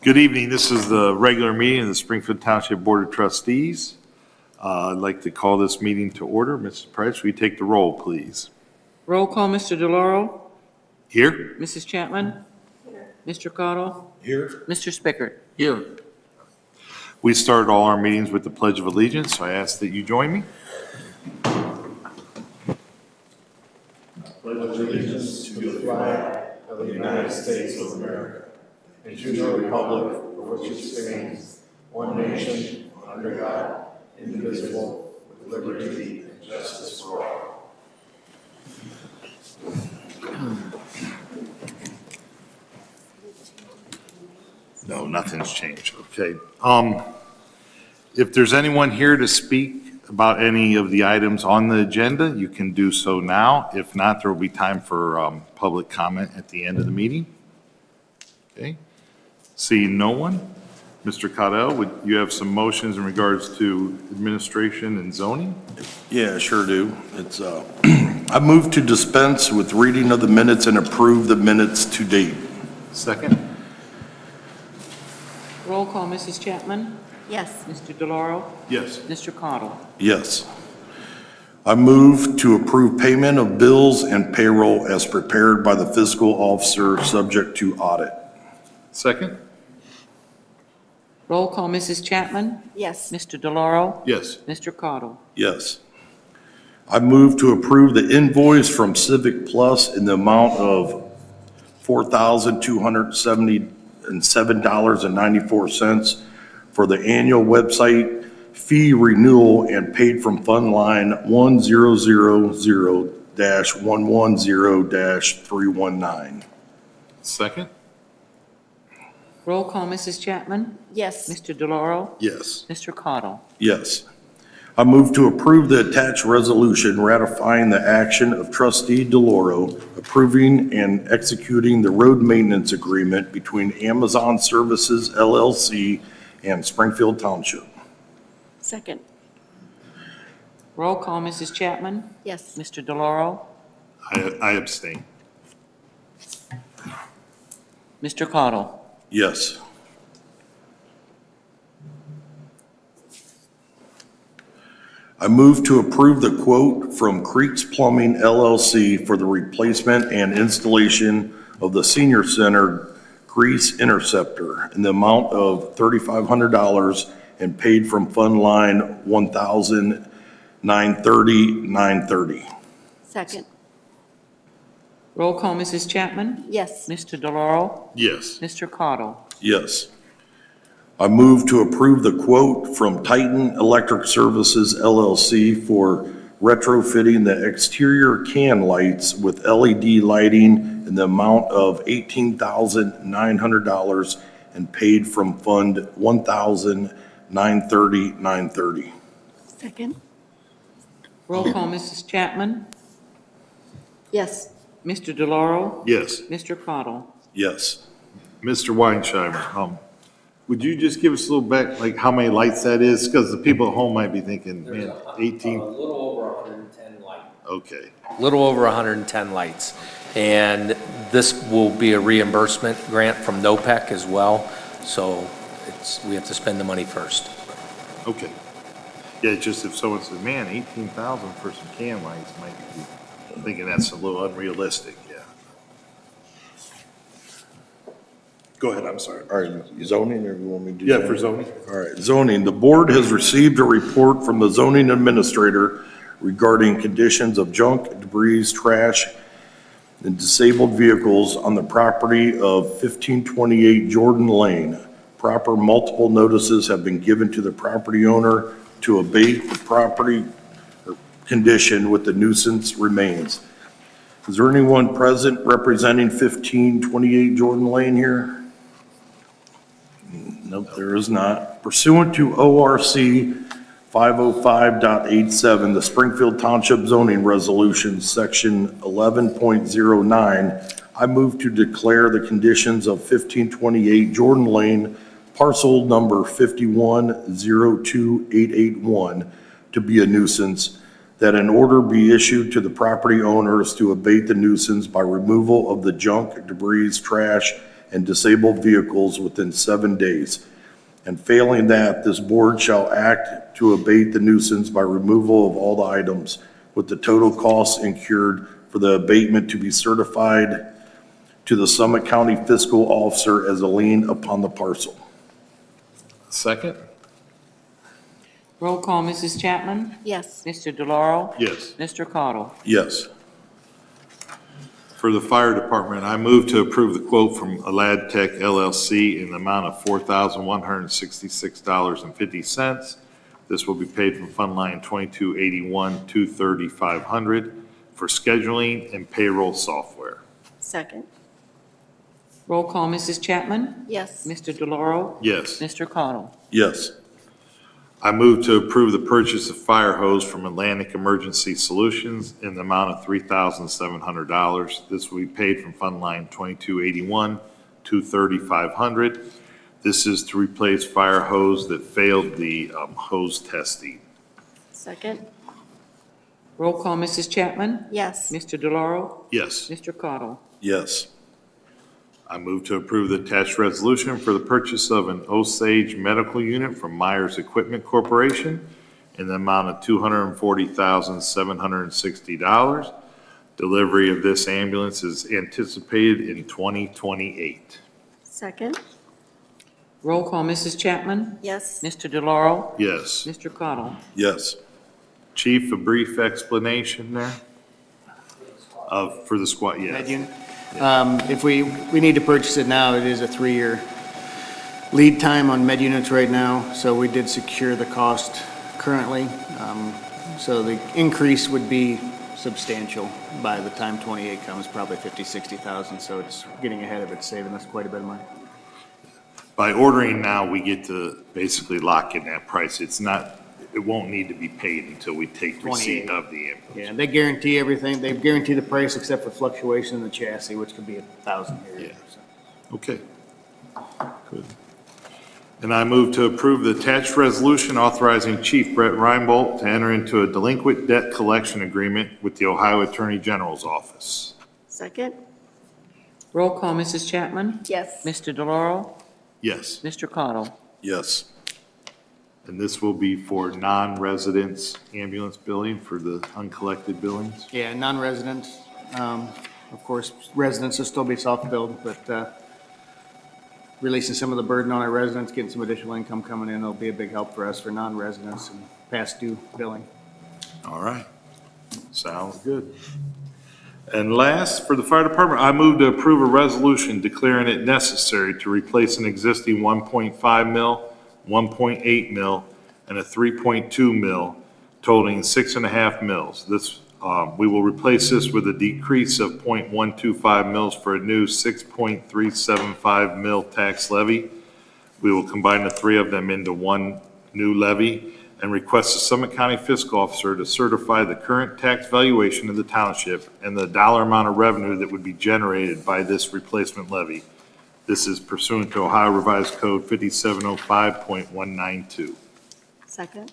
Good evening. This is the regular meeting of the Springfield Township Board of Trustees. I'd like to call this meeting to order. Mrs. Price, will you take the roll, please? Roll call, Mr. DeLauro. Here? Mrs. Chapman. Here. Mr. Cottle. Here. Mr. Spickert. Here. We start all our meetings with the Pledge of Allegiance, so I ask that you join me. Pledge allegiance to the flag of the United States of America and to the republic for which it stands, one nation, under God, indivisible, with liberty and justice for all. No, nothing's changed. Okay. If there's anyone here to speak about any of the items on the agenda, you can do so now. If not, there will be time for public comment at the end of the meeting. Okay. Seeing no one, Mr. Cottle, would you have some motions in regards to administration and zoning? Yeah, sure do. It's, I move to dispense with reading of the minutes and approve the minutes to date. Second? Roll call, Mrs. Chapman. Yes. Mr. DeLauro. Yes. Mr. Cottle. Yes. I move to approve payment of bills and payroll as prepared by the fiscal officer, subject to audit. Second? Roll call, Mrs. Chapman. Yes. Mr. DeLauro. Yes. Mr. Cottle. Yes. I move to approve the invoice from Civic Plus in the amount of $4,277.94 for the annual website fee renewal and paid from fund line 1000-110-319. Second? Roll call, Mrs. Chapman. Yes. Mr. DeLauro. Yes. Mr. Cottle. Yes. I move to approve the attached resolution ratifying the action of trustee DeLauro approving and executing the road maintenance agreement between Amazon Services LLC and Springfield Township. Second. Roll call, Mrs. Chapman. Yes. Mr. DeLauro. I abstain. Mr. Cottle. Yes. I move to approve the quote from Creeks Plumbing LLC for the replacement and installation of the senior center grease interceptor in the amount of $3,500 and paid from fund line 1,930,930. Second. Roll call, Mrs. Chapman. Yes. Mr. DeLauro. Yes. Mr. Cottle. Yes. I move to approve the quote from Titan Electric Services LLC for retrofitting the exterior can lights with LED lighting in the amount of $18,900 and paid from fund 1,930,930. Second. Roll call, Mrs. Chapman. Yes. Mr. DeLauro. Yes. Mr. Cottle. Yes. Mr. Weinsheimer, would you just give us a little back, like how many lights that is? Because the people at home might be thinking, man, 18. A little over 110 lights. Okay. A little over 110 lights. And this will be a reimbursement grant from NOPEC as well. So we have to spend the money first. Okay. Yeah, just if someone says, man, 18,000 for some can lights, might be thinking that's a little unrealistic, yeah. Go ahead, I'm sorry. All right, zoning, or you want me to do? Yeah, for zoning. All right, zoning. The board has received a report from the zoning administrator regarding conditions of junk, debris, trash, and disabled vehicles on the property of 1528 Jordan Lane. Proper multiple notices have been given to the property owner to abate the property condition with the nuisance remains. Is there anyone present representing 1528 Jordan Lane here? Nope, there is not. Pursuant to ORC 505.87, the Springfield Township zoning resolution, section 11.09, I move to declare the conditions of 1528 Jordan Lane, parcel number 5102881, to be a nuisance that an order be issued to the property owners to abate the nuisance by removal of the junk, debris, trash, and disabled vehicles within 7 days. And failing that, this board shall act to abate the nuisance by removal of all the items, with the total costs incurred for the abatement to be certified to the Summit County Fiscal Officer as a lien upon the parcel. Second? Roll call, Mrs. Chapman? Yes. Mr. DeLauro? Yes. Mr. Cottle? Yes. For the fire department, I move to approve the quote from Alad Tech LLC in the amount of $4,166.50. This will be paid from Fund Line 2281-230-500 for scheduling and payroll software. Second. Roll call, Mrs. Chapman? Yes. Mr. DeLauro? Yes. Mr. Cottle? Yes. I move to approve the purchase of fire hose from Atlantic Emergency Solutions in the amount of $3,700. This will be paid from Fund Line 2281-230-500. This is to replace fire hose that failed the hose testing. Second. Roll call, Mrs. Chapman? Yes. Mr. DeLauro? Yes. Mr. Cottle? Yes. I move to approve the attached resolution for the purchase of an Osage medical unit from Myers Equipment Corporation in the amount of $240,760. Delivery of this ambulance is anticipated in 2028. Second. Roll call, Mrs. Chapman? Yes. Mr. DeLauro? Yes. Mr. Cottle? Yes. Chief, a brief explanation there? For the squad, Med yes. unit. If we need to purchase it now, it is a 3-year lead time on med units right now, so we did secure the cost currently. So the increase would be substantial by the time 28 comes, probably 50, 60,000, so it's getting ahead of it, saving us quite a bit of money. By ordering now, we get to basically lock in that price. It won't need to be paid until we take receipt 28. of the ambulance. Yeah, and they guarantee everything. They guarantee the price except for fluctuation in the chassis, which could be $1,000 here. Yeah. So. Okay. Good. And I move to approve the attached resolution authorizing Chief Brett Reinbold to enter into a delinquent debt collection agreement with the Ohio Attorney General's office. Second. Roll call, Mrs. Chapman? Yes. Mr. DeLauro? Yes. Mr. Cottle? Yes. And this will be for non-residents ambulance billing for the uncollected billings? Yeah, non-residents, of course, residents will still be self-billed, but releasing some of the burden on our residents, getting some additional income coming in, will be a big help for us for non-residents and past due billing. All right. Sounds good. And last, for the fire department, I move to approve a resolution declaring it necessary to replace an existing 1.5 mil, 1.8 mil, and a 3.2 mil, totaling 6.5 mils. This, we will replace this with a decrease of 0.125 mils for a new 6.375 mil tax levy. We will combine the three of them into one new levy and request the Summit County Fiscal Officer to certify the current tax valuation of the township and the dollar amount of revenue that would be generated by this replacement levy. This is pursuant to Ohio Revised Code 5705.192. Second.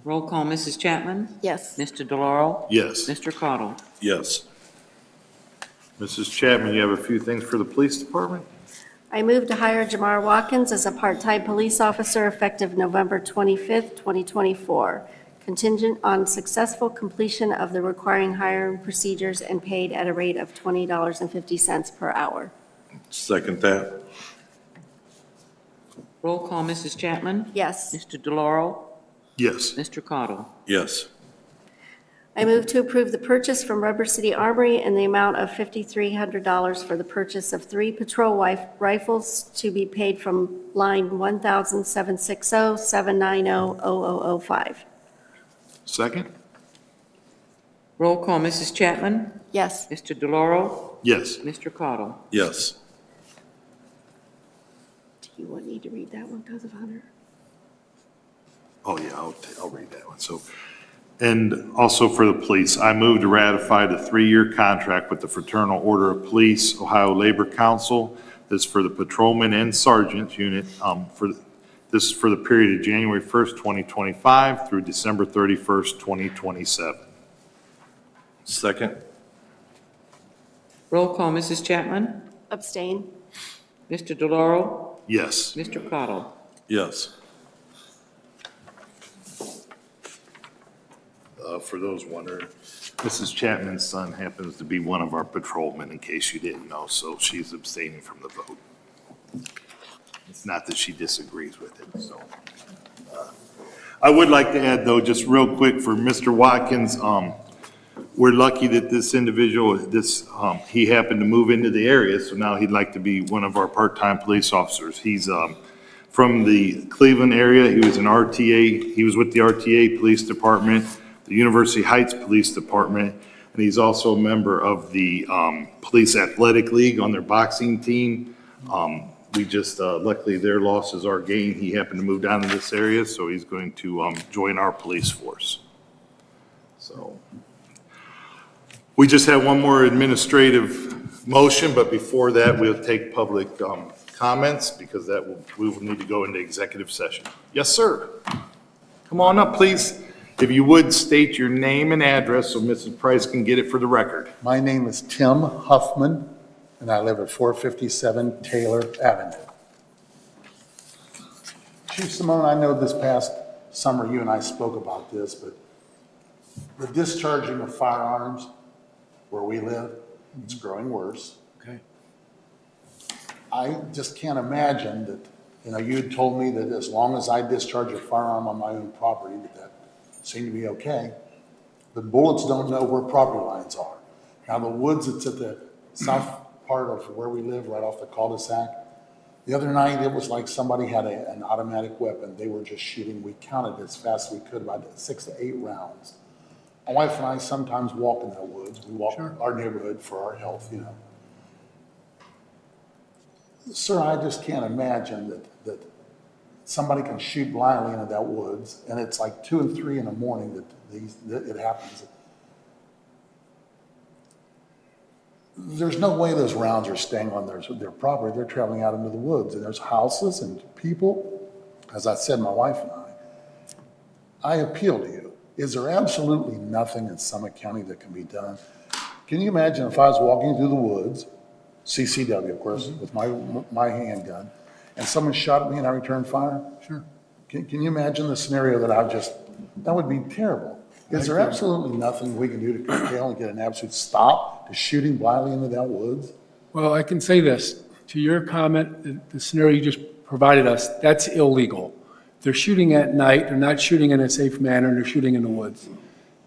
Roll call, Mrs. Chapman? Yes. Mr. DeLauro? Yes. Mr. Cottle? Yes. Mrs. Chapman, you have a few things for the police department? I move to hire Jamar Watkins as a part-time police officer effective November 25th, 2024, contingent on successful completion of the requiring hiring procedures and paid at a rate of $20.50 per hour. Second that. Roll call, Mrs. Chapman? Yes. Mr. DeLauro? Yes. Mr. Cottle? Yes. I move to approve the purchase from Rubber City Armory in the amount of $5,300 for the purchase of 3 patrol rifles to be paid from line 1,760-790-0005. Second? Roll call, Mrs. Chapman? Yes. Mr. DeLauro? Yes. Mr. Cottle? Yes. Do you want me to read that one because of Hunter? Oh, yeah, I'll read that one. So, and also for the police, I move to ratify the 3-year contract with the Fraternal Order of Police, Ohio Labor Council. This is for the patrolman and sergeant unit, This is for the period of January 1st, 2025 through December 31st, 2027. Second. Roll call, Mrs. Chapman? Abstain. Mr. DeLauro? Yes. Mr. Cottle? Yes. For those wondering, Mrs. Chapman's son happens to be one of our patrolmen, in case you didn't know, so she's abstaining from the vote. It's not that she disagrees with it, so. I would like to add, though, just real quick for Mr. Watkins, we're lucky that this individual, he happened to move into the area, so now he'd like to be one of our part-time police officers. He's from the Cleveland area. He was an RTA. He was with the RTA Police Department, the University Heights Police Department, and he's also a member of the Police Athletic League on their boxing team. We just, luckily their loss is our gain. He happened to move down to this area, so he's going to join our police force. So, we just have one more administrative motion, but before that, we'll take public comments because we will need to go into executive session. Yes, sir. Come on up, please. If you would, state your name and address so Mrs. Price can get it for the record. My name is Tim Huffman, and I live at 457 Taylor Avenue. Chief Simone, I know this past summer you and I spoke about this, but the discharging of firearms where we live, it's growing worse. Okay. I just can't imagine that, you had told me that as long as I discharge a firearm on my own property, that seemed to be okay. But bullets don't know where property lines are. Now, the woods that's at the south part of where we live, right off the cul-de-sac, the other night, it was like somebody had an automatic weapon. They were just shooting. We counted as fast as we could, about 6 to 8 rounds. My wife and I sometimes walk in the woods. We walk our neighborhood for our health, Sir, I just can't imagine that somebody can shoot blindly into that woods, and it's like 2 and 3 in the morning that it happens. There's no way those rounds are staying on their property. They're traveling out into the woods, and there's houses and people. As I said, my wife and I appeal to you. Is there absolutely nothing in Summit County that can be done? Can you imagine if I was walking through the woods, CCW, of course, with my handgun, and someone shot at me and I returned fire? Sure. Can you imagine the scenario that would be terrible. Is there absolutely nothing we can do to curtail and get an absolute stop to shooting blindly into that woods? Well, I can say this. To your comment, the scenario you just provided us, that's illegal. They're shooting at night, they're not shooting in a safe manner, and they're shooting in the woods.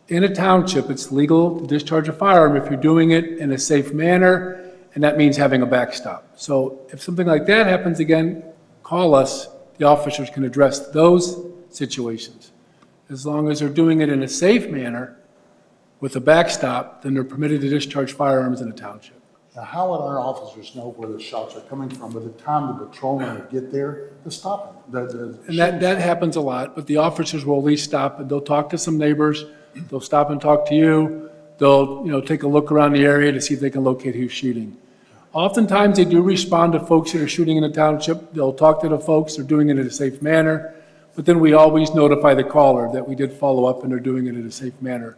In a township, it's legal to discharge a firearm if you're doing it in a safe manner, and that means having a backstop. So if something like that happens again, call us. The officers can address those situations. As long as they're doing it in a safe manner with a backstop, then they're permitted to discharge firearms in a township. Now, how would our officers know where the shots are coming from by the time the patrolman would get there to stop them? And that happens a lot, but the officers will at least stop and they'll talk to some neighbors. They'll stop and talk to you. They'll take a look around the area to see if they can locate who's shooting. Oftentimes, they do respond to folks that are shooting in the township. They'll talk to the folks. They're doing it in a safe manner. But then we always notify the caller that we did follow up and they're doing it in a safe manner.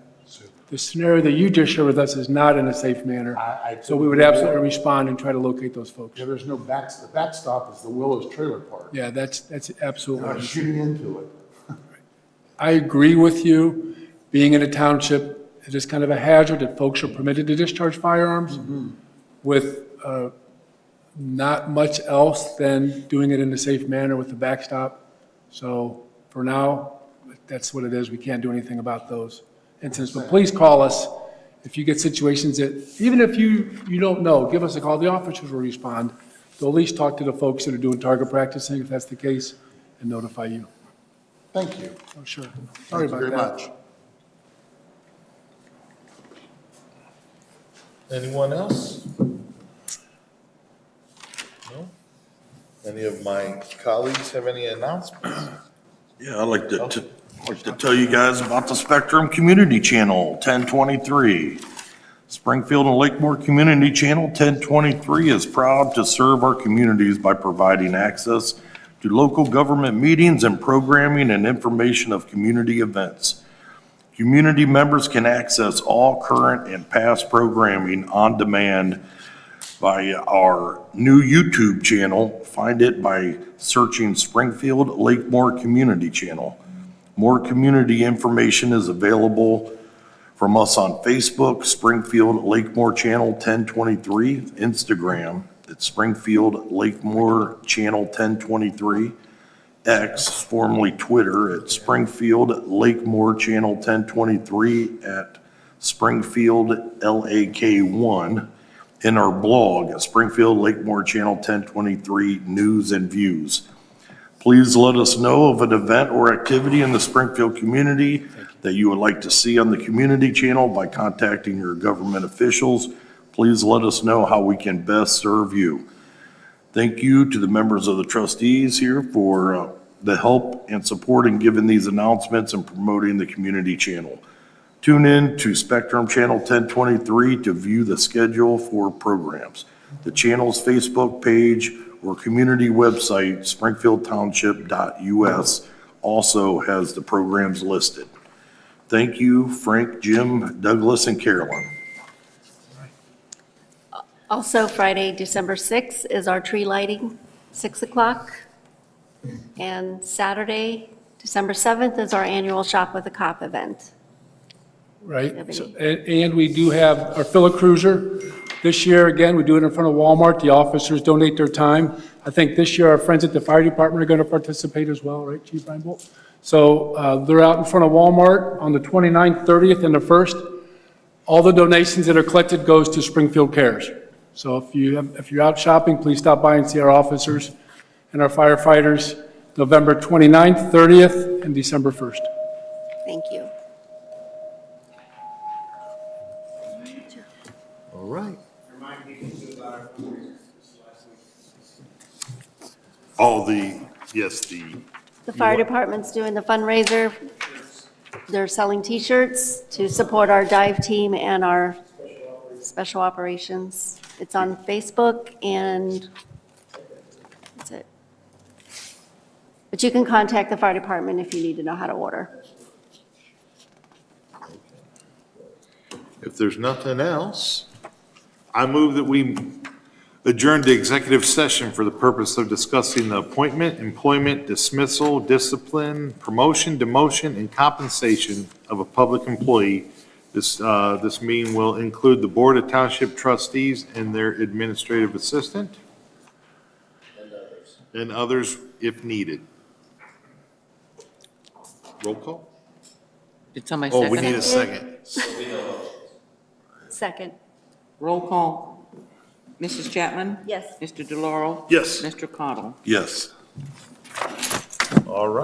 The scenario that you just shared with us is not in a safe manner. So we would absolutely respond and try to locate those folks. Yeah, there's no the backstop is the Willows trailer park. Yeah, that's absolutely. They're shooting into it. I agree with you. Being in a township, it is kind of a hazard that folks are permitted to discharge firearms with not much else than doing it in a safe manner with the backstop. So for now, that's what it is. We can't do anything about those incidents. But please call us if you get situations that, even if you don't know, give us a call. The officers will respond. They'll at least talk to the folks that are doing target practicing, if that's the case, and notify you. Thank you. Oh, sure. Sorry Thank you about very that. much. Anyone else? No? Any of my colleagues have any announcements? Yeah, I'd like to tell you guys about the Spectrum Community Channel 1023. Springfield and Lakemore Community Channel 1023 is proud to serve our communities by providing access to local government meetings and programming and information of community events. Community members can access all current and past programming on demand by our new YouTube channel. Find it by searching Springfield Lakemore Community Channel. More community information is available from us on Facebook, Springfield Lakemore Channel 1023, Instagram, it's Springfield Lakemore Channel 1023, X, formerly Twitter, at Springfield Lakemore Channel 1023, at Springfield LAK1, in our blog at Springfield Lakemore Channel 1023 News and Views. Please let us know of an event or activity in the Springfield community that you would like to see on the community channel by contacting your government officials. Please let us know how we can best serve you. Thank you to the members of the trustees here for the help and support in giving these announcements and promoting the community channel. Tune in to Spectrum Channel 1023 to view the schedule for programs. The channel's Facebook page or community website, springfieldtownship.us, also has the programs listed. Thank you, Frank, Jim, Douglas, and Carolyn. Also, Friday, December 6th is our tree lighting, 6 o'clock. And Saturday, December 7th is our annual Shop with a Cop event. Right? And we do have our Filler Cruiser. This year, again, we do it in front of Walmart. The officers donate their time. I think this year our friends at the fire department are going to participate as well, right, Chief Reinbold? So they're out in front of Walmart on the 29th, 30th, and the 1st. All the donations that are collected goes to Springfield Cares. So if you're out shopping, please stop by and see our officers and our firefighters, November 29th, 30th, and December 1st. Thank you. All right. Oh, the fire department's doing the fundraiser. They're selling T-shirts to support our dive team and our special operations. It's on Facebook and that's it. But you can contact the fire department if you need to know how to order. If there's nothing else, I move that we adjourn to executive session for the purpose of discussing the appointment, employment, dismissal, discipline, promotion, demotion, and compensation of a public employee. This meeting will include the Board of Township Trustees and their administrative assistant. And others if needed. Roll call? Did somebody Oh, second we need it? a second. Second. Roll call. Mrs. Chapman? Yes. Mr. DeLauro? Yes. Mr. Cottle? Yes. All right.